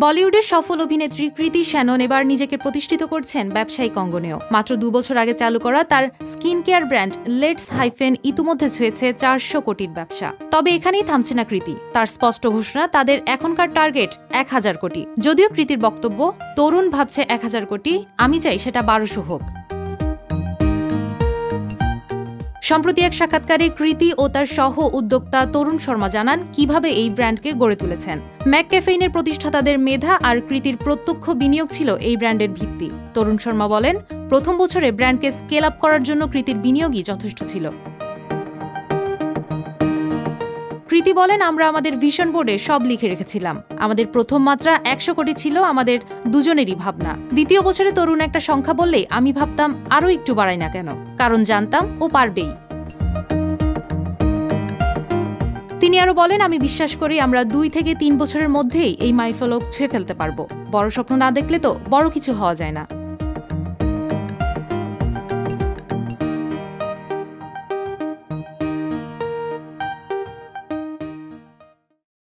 বলিউডের সফল অভিনেত্রী কৃতি শ্যানন এবার নিজেকে প্রতিষ্ঠিত করছেন ব্যবসায়িক অঙ্গনেও। মাত্র 2 বছর আগে চালু করা তার skin care brand let's hyphen ইতিমধ্যে ছুঁয়েছে 400 কোটির ব্যবসা। তবে এখানেই থামছে না কৃতি। তার স্পষ্ট ঘোষণা, তাদের এখনকার টার্গেট 1000 কোটি। যদিও কৃতির বক্তব্য, তরুণ ভাবছে 1000 কোটি, আমি চাই সেটা 1200 হোক। সম্প্রতি এক সাক্ষাৎকারে কৃতি ও তার সহ উদ্যোক্তা তরুণ শর্মা জানান কিভাবে এই ব্র্যান্ডকে গড়ে তুলেছেন। ম্যাকক্যাফেইনের প্রতিষ্ঠাতাদের মেধা আর কৃতির প্রত্যক্ষ বিনিয়োগ ছিল এই ব্র্যান্ডের ভিত্তি। তরুণ শর্মা বলেন, প্রথম বছরে ব্র্যান্ডকে স্কেল আপ করার জন্য কৃতির বিনিয়োগই যথেষ্ট ছিল। কৃতি বলেন, আমরা আমাদের ভিশন বোর্ডে সব লিখে রেখেছিলাম। আমাদের প্রথম মাত্রা 100 কোটি ছিল আমাদের দুজনেরই ভাবনা। দ্বিতীয় বছরে তরুণ একটা সংখ্যা বললেই আমি ভাবতাম আরও একটু বাড়াই না কেন, কারণ জানতাম ও পারবেই। তিনি আরও বলেন, আমি বিশ্বাস করি আমরা 2 থেকে 3 বছরের মধ্যেই এই মাইলফলক ছুঁয়ে ফেলতে পারবো। বড় স্বপ্ন না দেখলে তো বড় কিছু হওয়া যায় না।